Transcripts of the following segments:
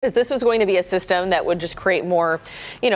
Because this was going to be a system that would just create more,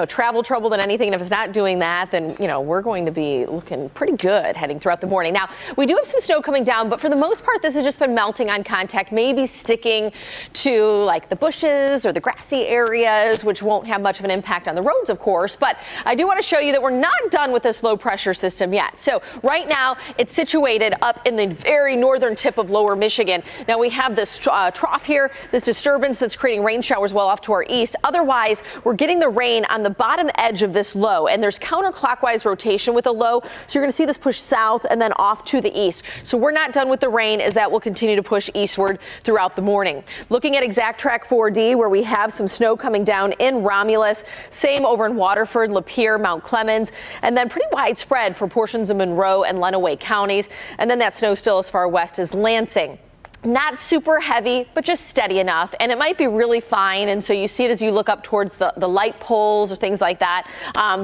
travel trouble than anything. And if it's not doing that, then, we're going to be looking pretty good heading throughout the morning. Now, we do have some snow coming down, but for the most part, this has just been melting on contact, maybe sticking to like the bushes or the grassy areas, which won't have much of an impact on the roads, of course. But I do want to show you that we're not done with this low pressure system yet. So right now, it's situated up in the very northern tip of lower Michigan. Now we have this trough here, this disturbance that's creating rain showers well off to our east. Otherwise, we're getting the rain on the bottom edge of this low, and there's counterclockwise rotation with a low. So you're going to see this push south and then off to the east. So we're not done with the rain, as that will continue to push eastward throughout the morning. Looking at exact track 4D, where we have some snow coming down in Romulus, same over in Waterford, Lapeer, Mount Clemens, and then pretty widespread for portions of Monroe and Lenawee counties. And then that snow still as far west as Lansing. Not super heavy, but just steady enough. And it might be really fine. And so you see it as you look up towards the light poles or things like that.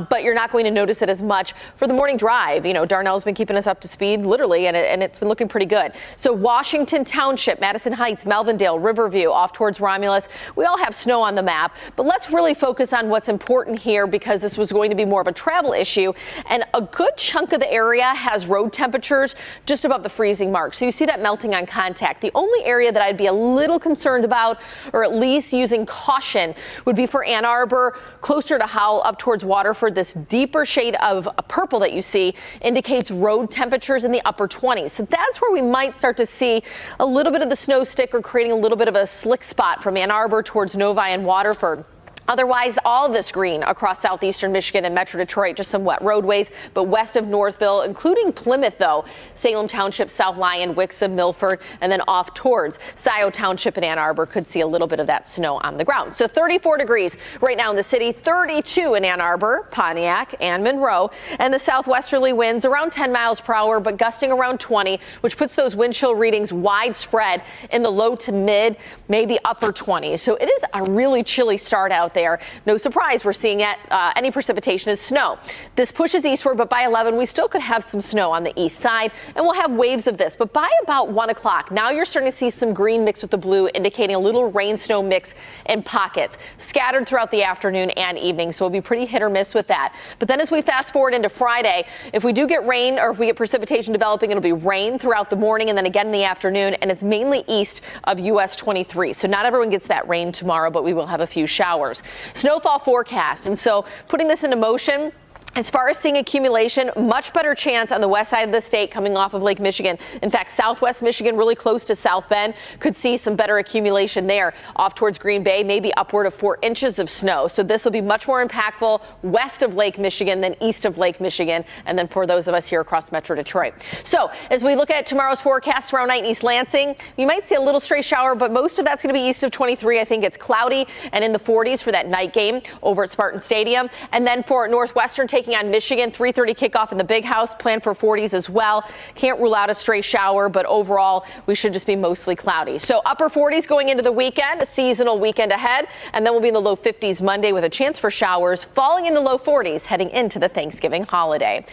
But you're not going to notice it as much for the morning drive. Darnell's been keeping us up to speed, literally, and it's been looking pretty good. So Washington Township, Madison Heights, Melvindale, Riverview, off towards Romulus. We all have snow on the map. But let's really focus on what's important here, because this was going to be more of a travel issue. And a good chunk of the area has road temperatures just above the freezing mark. So you see that melting on contact. The only area that I'd be a little concerned about, or at least using caution, would be for Ann Arbor, closer to Howell, up towards Waterford. This deeper shade of purple that you see indicates road temperatures in the upper 20s. So that's where we might start to see a little bit of the snow stick, or creating a little bit of a slick spot from Ann Arbor towards Novi and Waterford. Otherwise, all of this green across southeastern Michigan and Metro Detroit, just some wet roadways, but west of Northville, including Plymouth, though, Salem Township, South Lyon, Wixom, Milford, and then off towards Scioto Township and Ann Arbor could see a little bit of that snow on the ground. So 34 degrees right now in the city, 32 in Ann Arbor, Pontiac, and Monroe, and the southwesterly winds around 10 miles per hour, but gusting around 20, which puts those wind chill readings widespread in the low to mid, maybe upper 20s. So it is a really chilly start out there. No surprise, we're seeing any precipitation as snow. This pushes eastward, but by 11, we still could have some snow on the east side, and we'll have waves of this. But by about 1 o'clock, now you're starting to see some green mixed with the blue, indicating a little rain-snow mix in pockets, scattered throughout the afternoon and evening. So it'll be pretty hit or miss with that. But then as we fast forward into Friday, if we do get rain, or if we get precipitation developing, it'll be rain throughout the morning and then again in the afternoon, and it's mainly east of US 23. So not everyone gets that rain tomorrow, but we will have a few showers. Snowfall forecast. And so putting this into motion, as far as seeing accumulation, much better chance on the west side of the state coming off of Lake Michigan. In fact, southwest Michigan, really close to South Bend, could see some better accumulation there. Off towards Green Bay, maybe upward of 4 inches of snow. So this will be much more impactful west of Lake Michigan than east of Lake Michigan. And then for those of us here across Metro Detroit. So as we look at tomorrow's forecast, tomorrow night in East Lansing, you might see a little stray shower, but most of that's going to be east of 23. I think it's cloudy and in the 40s for that night game over at Spartan Stadium. And then for Northwestern, taking on Michigan, 3:30 kickoff in the Big House, plan for 40s as well. Can't rule out a stray shower, but overall we should just be mostly cloudy. So upper 40s going into the weekend, a seasonal weekend ahead, and then we'll be in the low 50s Monday with a chance for showers, falling in the low 40s heading into the Thanksgiving holiday.